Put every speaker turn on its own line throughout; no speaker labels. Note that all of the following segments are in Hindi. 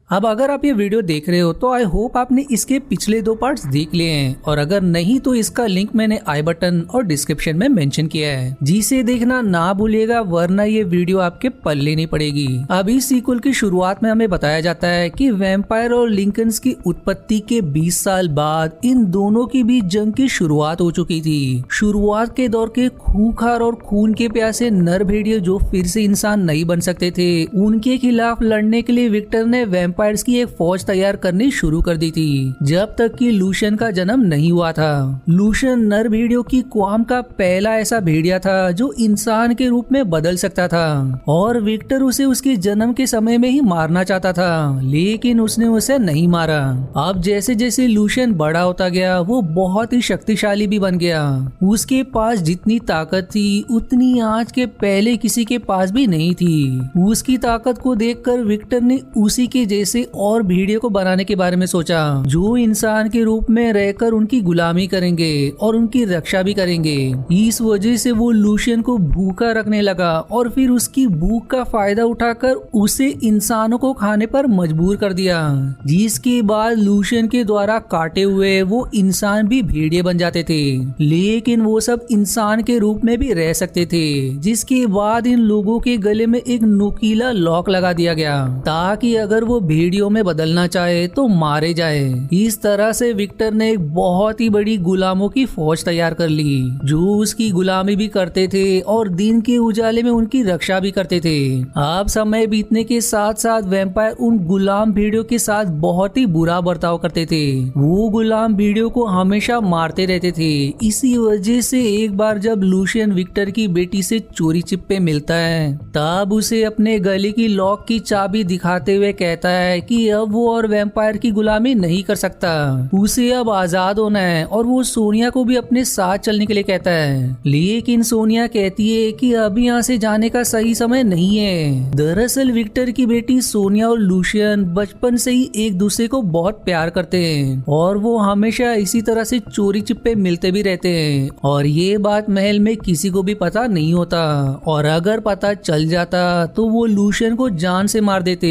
अब अगर आप ये वीडियो देख रहे हो तो आई होप आपने इसके पिछले 2 पार्ट्स देख लिए हैं, और अगर नहीं तो इसका लिंक मैंने आई बटन और डिस्क्रिप्शन में मेंशन किया है, जिसे देखना ना भूलिएगा, वरना ये वीडियो आपके पल्ले नहीं पड़ेगी। अब इस सीक्वल की शुरुआत में हमें बताया जाता है कि वैम्पायर और लिंकन्स की उत्पत्ति के 20 साल बाद इन दोनों की बीच जंग की शुरुआत हो चुकी थी। शुरुआत के दौर के खूंखार और खून के प्यासे नर भेड़िए जो फिर से इंसान नहीं बन सकते थे, उनके खिलाफ लड़ने के लिए विक्टर ने वैम्पायर्स की एक फौज तैयार करनी शुरू कर दी थी, जब तक कि लूशियन का जन्म नहीं हुआ था। लूशियन नर भेड़ियों की क्वाम का पहला ऐसा भेड़िया था जो इंसान के रूप में बदल सकता था, और विक्टर उसे उसके जन्म के समय में ही मारना चाहता था, लेकिन उसने उसे नहीं मारा। अब जैसे जैसे लूशियन बड़ा होता गया वो बहुत ही शक्तिशाली भी बन गया। उसके पास जितनी ताकत थी उतनी आज के पहले किसी के पास भी नहीं थी। उसकी ताकत को देखकर विक्टर ने उसी के जैसे और भेड़ियों को बनाने के बारे में सोचा, जो इंसान के रूप में रहकर उनकी गुलामी करेंगे और उनकी रक्षा भी करेंगे। इस वजह से वो लूशियन को भूखा रखने लगा और फिर उसकी भूख का फायदा उठाकर उसे इंसानों को खाने पर मजबूर कर दिया, जिसके बाद लूशियन के द्वारा काटे हुए वो इंसान भी भेड़िए बन जाते थे, लेकिन वो सब इंसान के रूप में भी रह सकते थे। जिसके बाद इन लोगों के गले में एक नुकीला लॉक लगा दिया गया, ताकि अगर वो भेड़ियों में बदलना चाहे तो मारे जाए। इस तरह से विक्टर ने एक बहुत ही बड़ी गुलामों की फौज तैयार कर ली, जो उसकी गुलामी भी करते थे और दिन के उजाले में उनकी रक्षा भी करते थे। अब समय बीतने के साथ साथ वैम्पायर उन गुलाम भेड़ियों के साथ बहुत ही बुरा बर्ताव करते थे। वो गुलाम भेड़ियों को हमेशा मारते रहते थे। इसी वजह से एक बार जब लूशियन विक्टर की बेटी से चोरी छिपे मिलता है, तब उसे अपने गले की लॉक की चाबी दिखाते हुए कहता है कि अब वो और वैम्पायर की गुलामी नहीं कर सकता, उसे अब आजाद होना है, और वो सोनिया को भी अपने साथ चलने के लिए कहता है। लेकिन सोनिया कहती है कि अभी यहाँ से जाने का सही समय नहीं है। दरअसल विक्टर की बेटी सोनिया और लूशियन बचपन से ही एक दूसरे को बहुत प्यार करते हैं, और वो हमेशा इसी तरह से चोरी छिपे मिलते भी रहते हैं, और ये बात महल में किसी को भी पता नहीं होता, और अगर पता चल जाता तो वो लूशियन को जान से मार देते।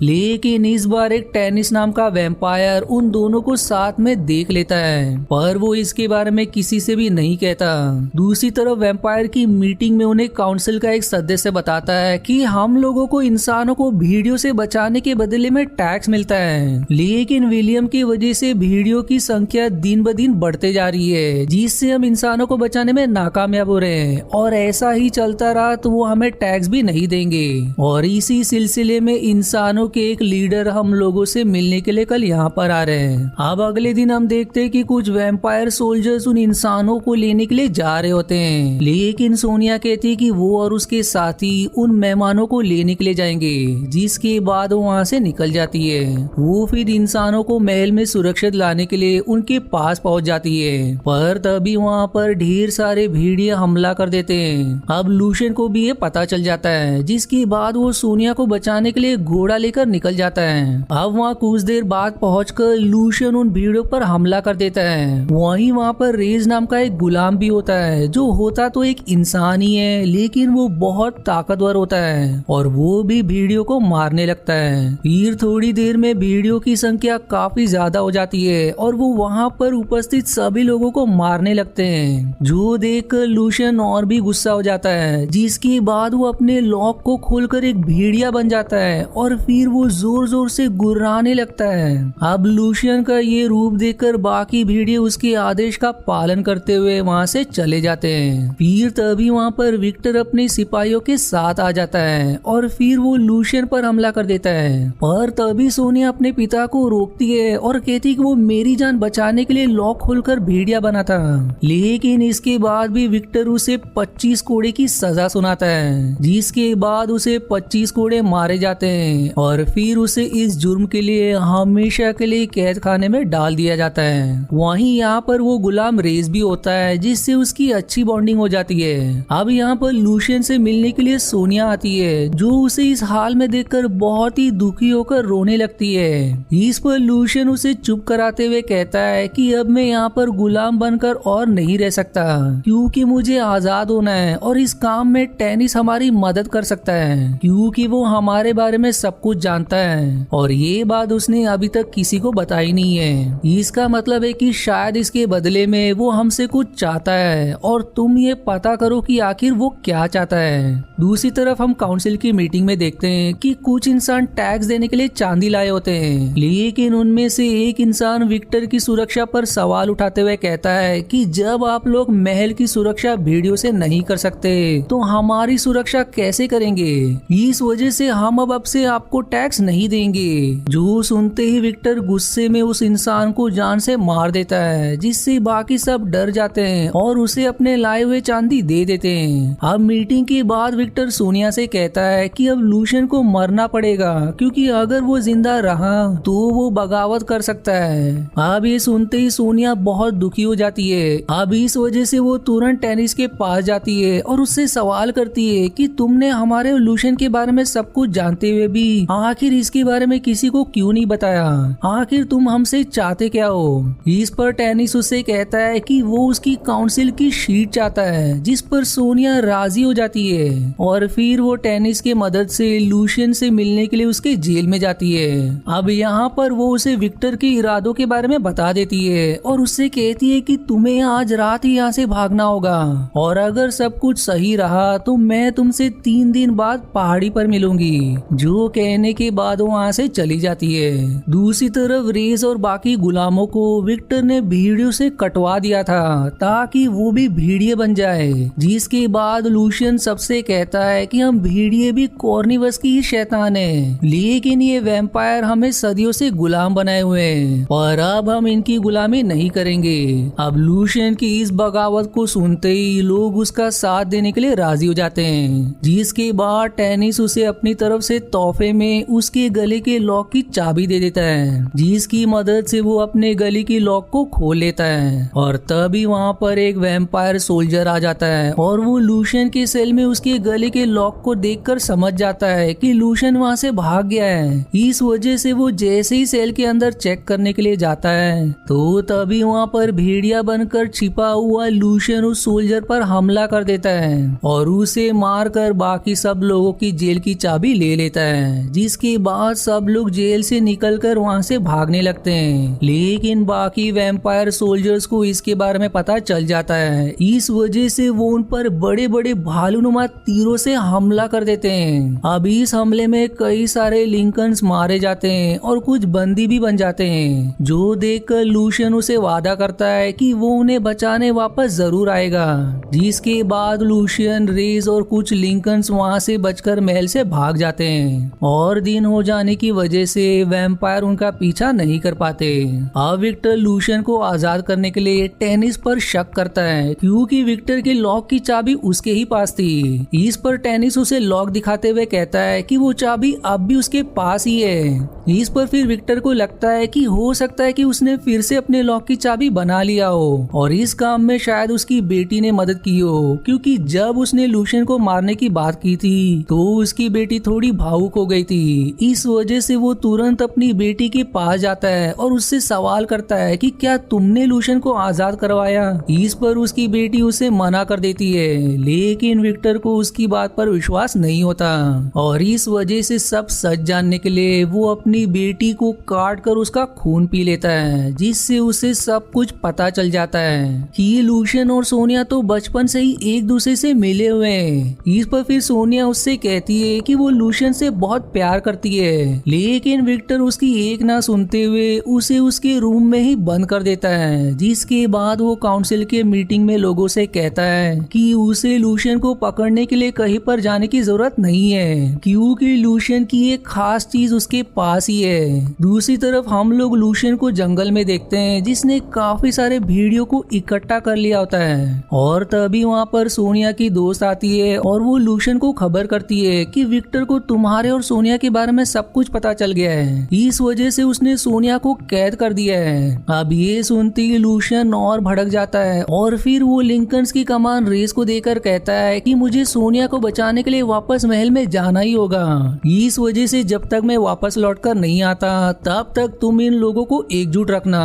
लेकिन इस बार एक टेनिस नाम का वैम्पायर उन दोनों को साथ में देख लेता है, पर वो इसके बारे में किसी से भी नहीं कहता। दूसरी तरफ वैम्पायर की मीटिंग में उन्हें काउंसिल का एक सदस्य बताता है कि हम लोगों को इंसानों को भेड़ियों से बचाने के बदले में टैक्स मिलता है, लेकिन विलियम की वजह से भेड़ियों की संख्या दिन ब दिन बढ़ते जा रही है, जिससे हम इंसानों को बचाने में नाकामयाब हो रहे हैं, और ऐसा ही चलता रहा तो वो हमें टैक्स भी नहीं देंगे। और इसी सिलसिले में इंसानों के एक लीडर हम लोगों से मिलने के लिए कल यहाँ पर आ रहे हैं। अब अगले दिन हम देखते हैं कि कुछ वैम्पायर सोल्जर्स उन इंसानों को लेने के लिए जा रहे होते हैं, लेकिन सोनिया कहती है कि वो और उसके साथी उन मेहमानों को लेने के लिए जाएंगे, जिसके बाद वो वहाँ से निकल जाती है। वो फिर इंसानों को महल में सुरक्षित लाने के लिए उनके पास पहुँच जाती है, पर तभी वहाँ पर ढेर सारे भेड़िए हमला कर देते हैं। अब लूशियन को भी ये पता चल जाता है, जिसके बाद वो सोनिया को बचाने के लिए घोड़ा लेकर निकल जाता है। अब वहाँ कुछ देर बाद पहुंचकर लूशियन उन भेड़ियों पर हमला कर देता है। वहीं वहाँ पर रेज नाम का एक गुलाम भी होता है, जो होता तो एक इंसान ही है, लेकिन वो बहुत ताकतवर होता है, और वो भी भेड़ियों को मारने लगता है। फिर थोड़ी देर में भेड़ियों की संख्या काफी ज्यादा हो जाती है, और वो वहाँ पर उपस्थित सभी लोगों को मारने लगते हैं, जो देखकर लूशियन और भी गुस्सा हो जाता है, जिसके बाद वो अपने लॉक को खोलकर एक भेड़िया बन जाता है, और फिर वो जोर जोर से गुर्राने लगता है। अब लूशियन का ये रूप देखकर बाकी भेड़िए उसके आदेश का पालन करते हुए वहाँ से चले जाते हैं। फिर तभी वहाँ पर विक्टर अपने सिपाहियों के साथ आ जाता है, और फिर वो लूशियन पर हमला कर देता है, पर तभी सोनिया अपने पिता को रोकती है और कहती कि वो मेरी जान बचाने के लिए लॉक खोलकर भेड़िया बना था। लेकिन इसके बाद भी विक्टर उसे 25 कोड़े की सजा सुनाता है, जिसके बाद उसे 25 कोड़े मारे जाते हैं, और फिर उसे इस जुर्म के लिए हमेशा के लिए कैद खाने में डाल दिया जाता है। वहीं यहाँ पर वो गुलाम रेस भी होता है, जिससे उसकी अच्छी बॉन्डिंग हो जाती है। अब यहाँ पर लूशियन से मिलने के लिए सोनिया आती है, जो उसे इस हाल में देखकर बहुत ही दुखी होकर रोने लगती है। इस पर लूशियन उसे चुप कराते हुए कहता है कि अब मैं यहाँ पर गुलाम बनकर और नहीं रह सकता, क्योंकि मुझे आजाद होना है, और इस काम में टेनिस हमारी मदद कर सकता है, क्योंकि वो हमारे बारे में सब कुछ जानता है। है और ये बात उसने अभी तक किसी को बताई नहीं है। इसका मतलब है कि शायद इसके बदले में वो हमसे कुछ चाहता है और तुम ये पता करो कि आखिर वो क्या चाहता है। दूसरी तरफ हम काउंसिल की मीटिंग में देखते हैं कि कुछ इंसान टैक्स देने के लिए चांदी लाए होते हैं, लेकिन उनमें से एक इंसान विक्टर की सुरक्षा पर सवाल उठाते हुए कहता है कि जब आप लोग महल की सुरक्षा भेड़ियों से नहीं कर सकते तो हमारी सुरक्षा कैसे करेंगे। इस वजह से हम अब से आपको टैक्स नहीं देंगे। जो सुनते ही विक्टर गुस्से में उस इंसान को जान से मार देता है, जिससे बाकी सब डर जाते हैं और उसे अपने लाए हुए चांदी दे देते हैं। अब मीटिंग के बाद विक्टर सोनिया से कहता है कि अब लूशियन को मरना पड़ेगा, क्योंकि अगर वो जिंदा रहा तो वो बगावत कर सकता है। अब ये सुनते ही सोनिया बहुत दुखी हो जाती है। अब इस वजह से वो तुरंत टेनिस के पास जाती है और उससे सवाल करती है कि तुमने हमारे लूशियन के बारे में सब कुछ जानते हुए भी आखिर इसके बारे में किसी को क्यों नहीं बताया। आखिर तुम हमसे चाहते क्या हो। इस पर टेनिस उससे कहता है कि वो उसकी काउंसिल की शीट चाहता है, जिस पर सोनिया राजी हो जाती है और फिर वो टेनिस के मदद से लूशियन से मिलने के लिए उसके जेल में जाती है। अब यहाँ पर वो उसे विक्टर के इरादों के बारे में बता देती है और उससे कहती है कि तुम्हें आज रात ही यहाँ से भागना होगा और अगर सब कुछ सही रहा तो मैं तुमसे 3 दिन बाद पहाड़ी पर मिलूंगी। जो कहने के बाद वो वहाँ से चली जाती है। दूसरी तरफ रेस और बाकी गुलामों को विक्टर ने भेड़ियों से कटवा दिया था ताकि वो भी भेड़िए बन जाए, जिसके बाद लूशियन सबसे कहता है कि हम भेड़िए भी कॉर्निवस की ही शैतान है, लेकिन ये वैम्पायर हमें सदियों से गुलाम बनाए हुए हैं और अब हम इनकी गुलामी नहीं करेंगे। अब लूशियन की इस बगावत को सुनते ही लोग उसका साथ देने के लिए राजी हो जाते हैं, जिसके बाद टेनिस उसे अपनी तरफ से तोहफे में उसके गले के लॉक की चाबी दे देता है, जिसकी मदद से वो अपने गले की लॉक को खोल लेता है। और तभी वहाँ पर एक वैम्पायर सोल्जर आ जाता है और वो लूशियन के सेल में उसके गले के लॉक को देखकर समझ जाता है कि लूशियन वहाँ से भाग गया है। इस वजह से वो जैसे ही सेल के अंदर चेक करने के लिए जाता है तो तभी वहाँ पर भेड़िया बनकर छिपा हुआ लूशियन उस सोल्जर पर हमला कर देता है और उसे मारकर बाकी सब लोगों की जेल की चाबी ले लेता है, जिसके बाद सब लोग जेल से निकलकर वहाँ से भागने लगते हैं। लेकिन बाकी वैम्पायर सोल्जर्स को इसके बारे में पता चल जाता है। इस वजह से वो उन पर बड़े बड़े भालूनुमा तीरों से हमला कर देते हैं। अब इस हमले में कई सारे लिंकन्स मारे जाते हैं और कुछ बंदी भी बन जाते हैं, जो देखकर लूशियन उसे वादा करता है कि वो उन्हें बचाने वापस जरूर आएगा। जिसके बाद लूशियन, रेस और कुछ लिंकन्स वहाँ से बचकर महल से भाग जाते हैं और दिन हो जाने की वजह से वैम्पायर उनका पीछा नहीं कर पाते। अब विक्टर लूशियन को आजाद करने के लिए टेनिस पर शक करता है, क्योंकि विक्टर के लॉक की चाबी उसके ही पास थी। इस पर टेनिस उसे लॉक दिखाते हुए कहता है कि वो चाबी अब भी उसके पास ही है। इस पर फिर विक्टर को लगता है कि हो सकता है कि उसने फिर से अपने लॉक की चाबी बना लिया हो और इस काम में शायद उसकी बेटी ने मदद की हो, क्योंकि जब उसने लूशियन को मारने की बात की थी तो उसकी बेटी थोड़ी भावुक हो गई थी। इस वजह से वो तुरंत अपनी बेटी के पास जाता है और उससे सवाल करता है कि क्या तुमने लूशियन को आजाद करवाया। इस पर उसकी बेटी उसे मना कर देती है, लेकिन विक्टर को उसकी बात पर विश्वास नहीं होता और इस वजह से सब सच जानने के लिए वो अपनी बेटी को काट कर उसका खून पी लेता है, जिससे उसे सब कुछ पता चल जाता है कि लूशियन और सोनिया तो बचपन से ही एक दूसरे से मिले हुए हैं। इस पर फिर सोनिया उससे कहती है कि वो लूशियन से बहुत प्यार करती है, लेकिन विक्टर उसकी एक ना सुनते हुए उसे उसके रूम में ही बंद कर देता है। जिसके बाद वो काउंसिल के मीटिंग में लोगों से कहता है कि उसे लूशियन को पकड़ने के लिए कहीं पर जाने की जरूरत नहीं है, क्योंकि लूशियन की एक खास चीज उसके पास ही है। दूसरी तरफ हम लोग लूशियन को जंगल में देखते हैं, जिसने काफी सारे भेड़ियों को इकट्ठा कर लिया होता है और तभी वहाँ पर सोनिया की दोस्त आती है और वो लूशियन को खबर करती है कि विक्टर को तुम्हारे और सोनिया के बारे में सब कुछ पता चल गया है, इस वजह से उसने सोनिया को कैद कर दिया है। अब ये सुनती ही लूशियन और भड़क जाता है और फिर वो लिंकन्स की कमान रेस को देकर कहता है कि मुझे सोनिया को बचाने के लिए वापस महल में जाना ही होगा। इस वजह से जब तक मैं वापस लौटकर नहीं आता तब तक तुम इन लोगों को एकजुट रखना।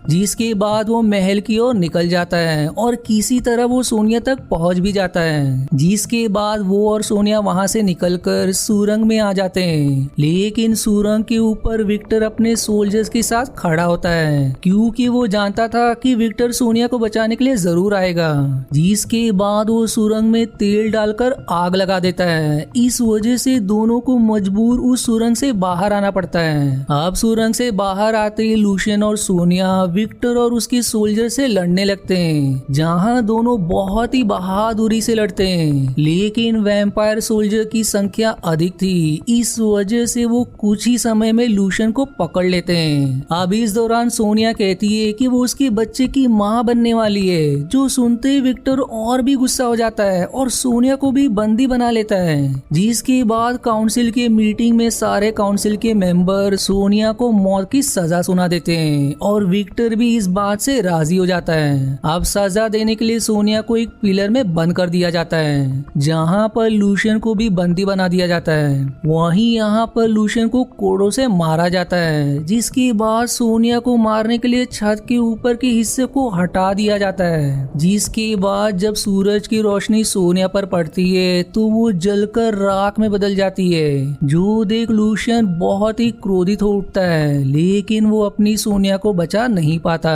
जिसके बाद वो महल की ओर निकल जाता है और किसी तरह वो सोनिया तक पहुंच भी जाता है। जिसके बाद वो और सोनिया वहां से निकलकर सुरंग में आ जाते हैं, लेकिन सुरंग के ऊपर विक्टर अपने सोल्जर्स के साथ खड़ा होता है क्योंकि वो जानता था कि विक्टर सोनिया को बचाने के लिए जरूर आएगा। जिसके बाद वो सुरंग में तेल डालकर आग लगा देता है। इस वजह से दोनों को मजबूर उस सुरंग से बाहर आना पड़ता है। अब सुरंग से बाहर आते ही लूशियन और सोनिया विक्टर और उसके सोल्जर से लड़ने लगते हैं, जहां दोनों बहुत ही बहादुरी से लड़ते हैं। लेकिन वैम्पायर सोल्जर की संख्या अधिक थी, इस वजह से वो कुछ ही समय में लूशियन को पकड़ लेते हैं। अब इस दौरान सोनिया कहती है कि वो उसके बच्चे की माँ बनने वाली है, जो सुनते ही विक्टर और भी गुस्सा हो जाता है और सोनिया को भी बंदी बना लेता है। जिसके बाद काउंसिल के मीटिंग में सारे काउंसिल के मेंबर सोनिया को मौत की सजा सुना देते हैं और विक्टर भी इस बात से राजी हो जाता है। अब सजा देने के लिए सोनिया को एक पिलर में बंद कर दिया जाता है, जहां पर लूशियन को भी बंदी बना दिया जाता है। वहीं यहाँ पर लूशियन को कोड़ों से मारा जाता है, जिसके बाद सोनिया को मारने के लिए छत के ऊपर के हिस्से को हटा दिया जाता है। जिसके बाद जब सूरज की रोशनी सोनिया पर पड़ती है तो वो जलकर राख में बदल जाती है, जो देख लूशियन बहुत ही क्रोधित हो उठता है, लेकिन वो अपनी सोनिया को बचा नहीं पाता।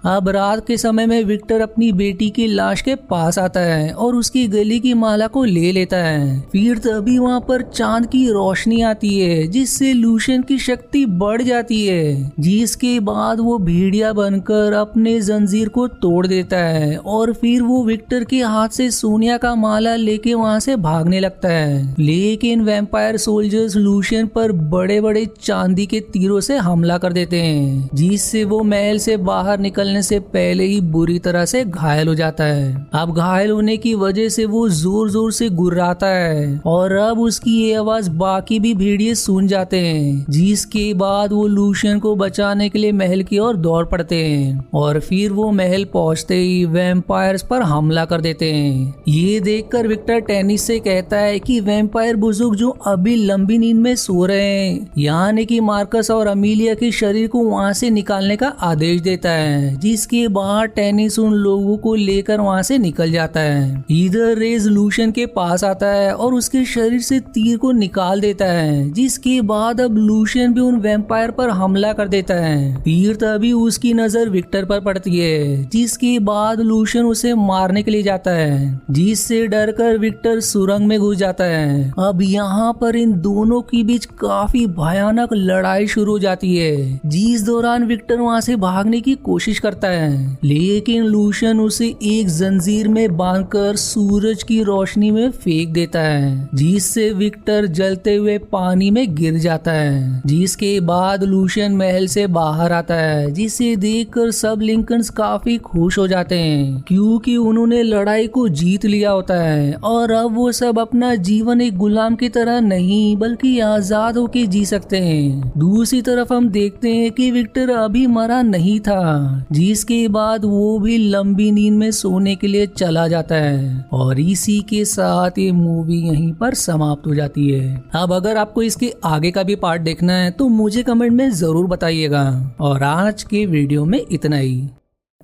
अब रात के समय में विक्टर अपनी बेटी की लाश के पास आता है और उसकी गले की माला को ले लेता है। फिर तभी वहाँ पर चांद की रोशनी आती है, जिससे लूशियन की शक्ति बढ़ जाती है। जिसके बाद वो भेड़िया बनकर अपने जंजीर को तोड़ देता है और फिर वो विक्टर के हाथ से सोनिया का माला लेके वहाँ से भागने लगता है। लेकिन वैम्पायर सोल्जर्स लूशियन पर बड़े बड़े चांदी के तीरों से हमला कर देते हैं, जिससे वो महल से बाहर निकलने से पहले ही बुरी तरह से घायल हो जाता है। अब घायल होने की वजह से वो जोर जोर से गुर्राता है और अब उसकी ये आवाज बाकी भी भेड़िए सुन जाते हैं। जिसके बाद वो लूशियन को बचाने के लिए महल की ओर दौड़ पड़ते हैं और फिर वो महल पहुंचते ही वैम्पायर्स पर हमला कर देते हैं। ये देखकर विक्टर टेनिस से कहता है कि वैम्पायर बुजुर्ग जो अभी लंबी नींद में सो रहे हैं, यानी कि मार्कस और अमीलिया के शरीर को वहाँ से निकालने का आदेश देता है। जिसके बाद टेनिस उन लोगों को लेकर वहाँ से निकल जाता है। इधर रेज लूशियन के पास आता है और उसके शरीर से तीर को निकाल देता है। जिसके बाद अब लूशियन भी उन वैम्पायर पर हमला कर देता है। फिर तभी उसकी नजर विक्टर पर पड़ती है, जिसके बाद लूशियन उसे मारने के लिए जाता है, जिससे डरकर विक्टर सुरंग में घुस जाता है। अब यहाँ पर इन दोनों के बीच काफी भयानक लड़ाई शुरू हो जाती है, जिस दौरान विक्टर वहाँ से भागने की कोशिश करता है, लेकिन लूशियन उसे एक जंजीर में बांधकर सूरज की रोशनी में फेंक देता है, जिससे विक्टर जलते हुए पानी में गिर जाता है। जिसके बाद लूशियन महल से बाहर आता है, जिसे देखकर सब लिंकन्स काफी खुश हो जाते हैं, क्योंकि उन्होंने लड़ाई को जीत लिया होता है और अब वो सब अपना जीवन एक गुलाम की तरह नहीं बल्कि आजाद होकर जी सकते हैं। दूसरी तरफ हम देखते हैं कि विक्टर अभी मरा नहीं था, जिसके बाद वो भी लंबी नींद में सोने के लिए चला जाता है। और इसी के साथ ये मूवी यहीं पर समाप्त हो जाती है। अब अगर आपको इसके आगे का भी पार्ट देखना है तो मुझे कमेंट में जरूर बताइएगा। और आज के वीडियो में इतना ही।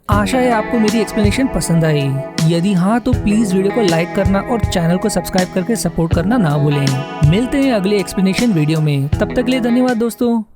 आशा है आपको मेरी एक्सप्लेनेशन पसंद आई। यदि हाँ तो प्लीज वीडियो को लाइक करना और चैनल को सब्सक्राइब करके सपोर्ट करना ना भूलें। मिलते हैं अगले एक्सप्लेनेशन वीडियो में, तब तक के लिए धन्यवाद दोस्तों।